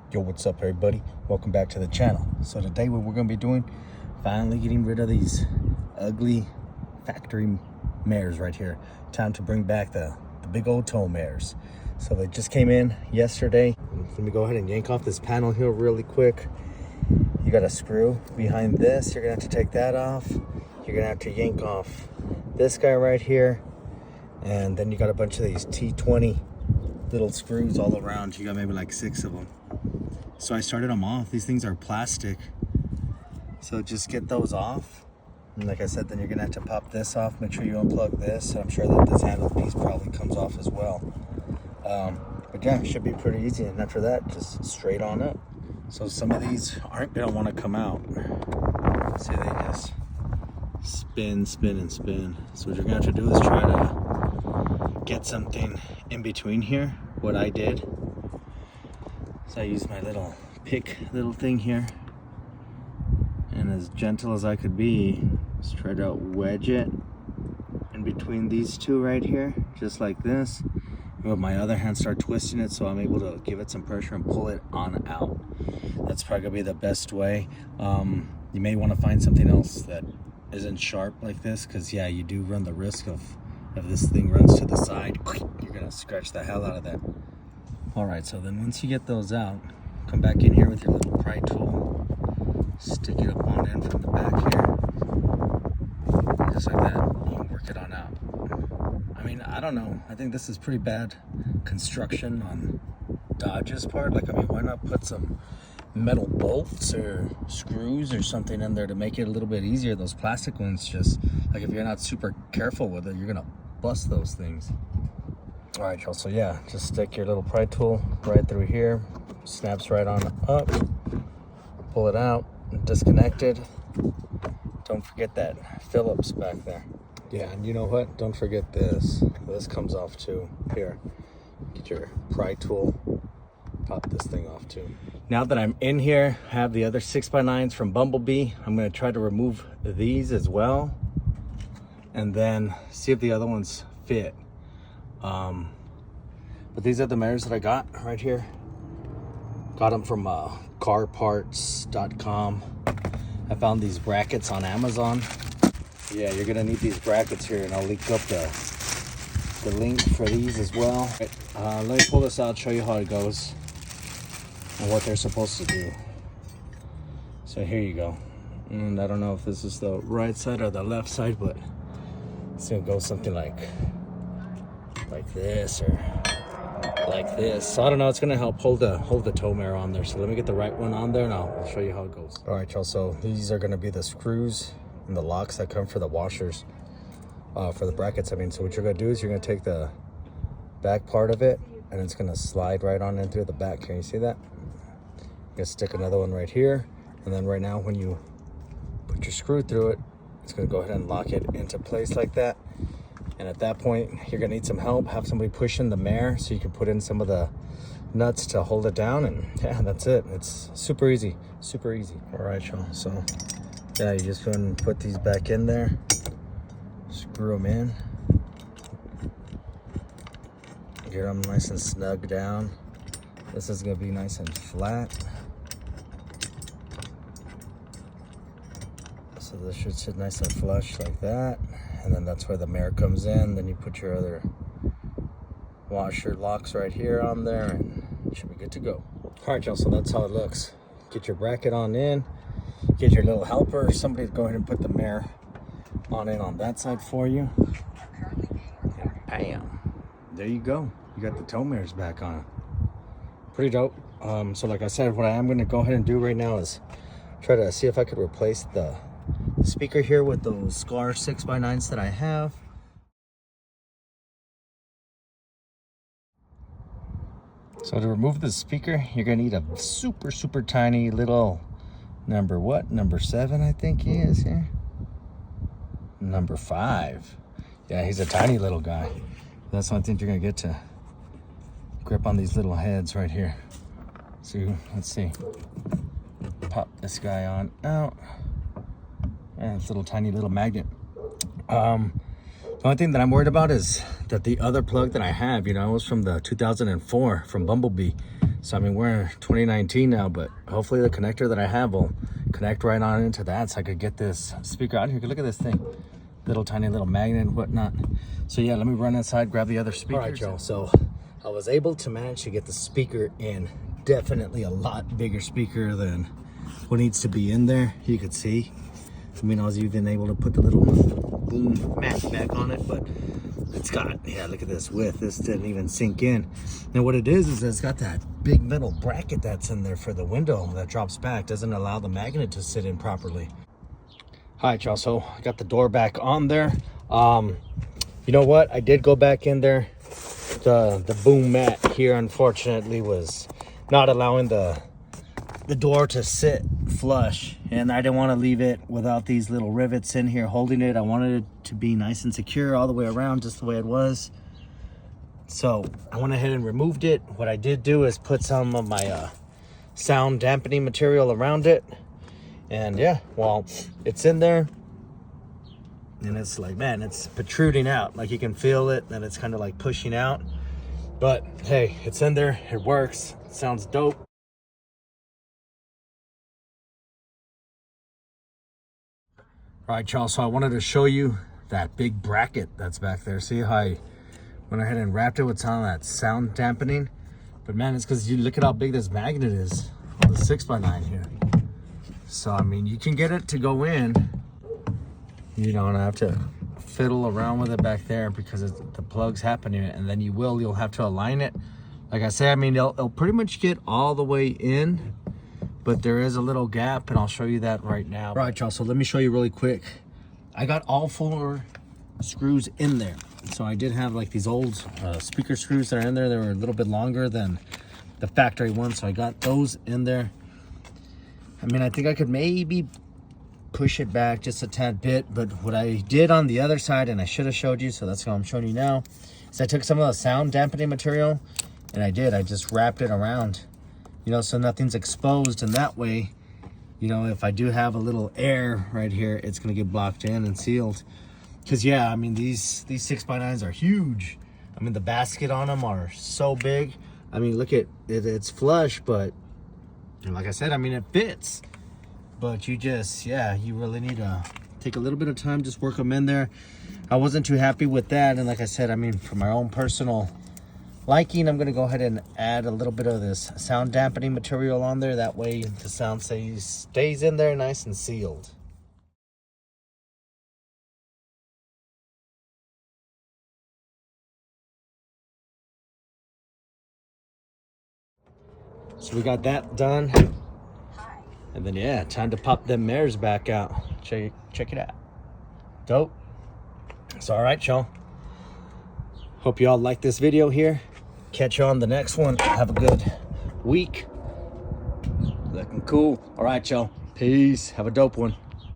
Yo, what's up everybody? Welcome back to the channel. So today what we're going to be doing, finally getting rid of these ugly factory mares right here. Time to bring back the big old tow mares. So they just came in yesterday. Let me go ahead and yank off this panel here really quick. You got a screw behind this. You're going to have to take that off. You're going to have to yank off this guy right here. And then you got a bunch of these T20 little screws all around. You got maybe like 6 of them. So I started them off. These things are plastic. So just get those off. And like I said, then you're gonna have to pop this off. Make sure you unplug this. And I'm sure that this handle piece probably comes off as well. But yeah, it should be pretty easy. And after that, just straight on up. So some of these aren't gonna wanna come out. See, they just spin, spin, and spin. So what you're gonna have to do is try to get something in between here. What I did. So I used my little pick little thing here, and as gentle as I could be, just try to wedge it in between these two right here, just like this. And with my other hand, start twisting it so I'm able to give it some pressure and pull it on out. That's probably gonna be the best way. You may want to find something else that isn't sharp like this, because yeah, you do run the risk of, if this thing runs to the side, you're gonna scratch the hell out of that. Alright, so then once you get those out, come back in here with your little pry tool, stick it up on in from the back here, just like that, and work it on out. I mean, I don't know, I think this is pretty bad construction on Dodge's part. Like, I mean, why not put some metal bolts or screws or something in there to make it a little bit easier? Those plastic ones, just, like, if you're not super careful with it, you're gonna bust those things. All right, y'all, so yeah, just stick your little pry tool right through here, snaps right on up, pull it out, disconnect it. Don't forget that Phillips back there. Yeah, and you know what? Don't forget this. This comes off too. Here, get your pry tool, pop this thing off too. Now that I'm in here, I have the other 6x9s from Bumblebee. I'm gonna try to remove these as well, and then see if the other ones fit. But these are the mares that I got right here. Got them from carparts.com. I found these brackets on Amazon. Yeah, you're gonna need these brackets here, and I'll link up the link for these as well. Let me pull this out, show you how it goes and what they're supposed to do. So here you go. And I don't know if this is the right side or the left side, but it's gonna go something like this or like this. So I don't know, it's gonna help hold the tow mare on there. So let me get the right one on there and I'll show you how it goes. All right, y'all, so these are gonna be the screws and the locks that come for the washers, for the brackets, I mean. So what you're gonna do is you're gonna take the back part of it and it's gonna slide right on in through the back. Can you see that? You're gonna stick another one right here, and then right now when you put your screw through it, it's gonna go ahead and lock it into place like that. And at that point, you're gonna need some help. Have somebody pushing the mare so you can put in some of the nuts to hold it down, and yeah, that's it. It's super easy, super easy. All right, y'all, so yeah, you just go ahead and put these back in there, screw them in, get them nice and snug down. This is gonna be nice and flat. So this should sit nice and flush like that. And then that's where the mare comes in. Then you put your other washer locks right here on there, and it should be good to go. All right, y'all, so that's how it looks. Get your bracket on in, get your little helper, somebody to go ahead and put the mare on in on that side for you. And bam, there you go. You got the tow mares back on. Pretty dope. So like I said, what I am gonna go ahead and do right now is try to see if I could replace the speaker here with those Skar 6x9s that I have. So to remove the speaker, you're gonna need a super tiny little number 7, I think he is here. Number 5. Yeah, he's a tiny little guy. That's what I think you're gonna get to grip on these little heads right here. So let's see. Pop this guy on out. And it's a little tiny little magnet. The only thing that I'm worried about is that the other plug that I have, you know, was from the 2004 from Bumblebee. So I mean, we're in 2019 now, but hopefully the connector that I have will connect right on into that, so I could get this speaker out here. Look at this thing, little tiny little magnet and whatnot. So yeah, let me run inside, grab the other speakers. All right, y'all, so I was able to manage to get the speaker in. Definitely a lot bigger speaker than what needs to be in there. You could see, I mean, I was even able to put the little boom mat back on it, but it's got, yeah, look at this width. This didn't even sink in. Now what it is it's got that big metal bracket that's in there for the window that drops back. Doesn't allow the magnet to sit in properly. All right, y'all, so I got the door back on there. You know what, I did go back in there. The boom mat here unfortunately was not allowing the door to sit flush, and I didn't want to leave it without these little rivets in here holding it. I wanted it to be nice and secure all the way around, just the way it was. So I went ahead and removed it. What I did do is put some of my sound dampening material around it, and yeah, well, it's in there, and it's like, man, it's protruding out, like you can feel it, and it's kind of like pushing out. But hey, it's in there, it works, it sounds dope. All right, y'all, so I wanted to show you that big bracket that's back there. See how I went ahead and wrapped it with some of that sound dampening? But man, it's because you look at how big this magnet is on the 6x9 here. So, I mean, you can get it to go in. You don't have to fiddle around with it back there because the plug's happening, and then you'll have to align it. Like I say, I mean, it'll pretty much get all the way in, but there is a little gap, and I'll show you that right now. All right, y'all, so let me show you really quick. I got all 4 screws in there. So I did have like these old speaker screws that are in there. They were a little bit longer than the factory ones, so I got those in there. I mean, I think I could maybe push it back just a tad bit, but what I did on the other side, and I should have showed you, so that's what I'm showing you now, is I took some of the sound dampening material, and I just wrapped it around, you know, so nothing's exposed, and that way, you know, if I do have a little air right here, it's gonna get blocked in and sealed. Because yeah, I mean, these 6x9s are huge. I mean, the basket on them are so big. I mean, look at it, it's flush, but like I said, I mean, it fits. But you just, yeah, you really need to take a little bit of time, just work them in there. I wasn't too happy with that, and like I said, I mean, for my own personal liking, I'm gonna go ahead and add a little bit of this sound dampening material on there. That way the sound stays in there nice and sealed. So we got that done. And then yeah, time to pop them mirrors back out. Check it out. Dope. So all right, y'all. Hope y'all like this video here. Catch you on the next one. Have a good week. Looking cool. All right, y'all. Peace. Have a dope one.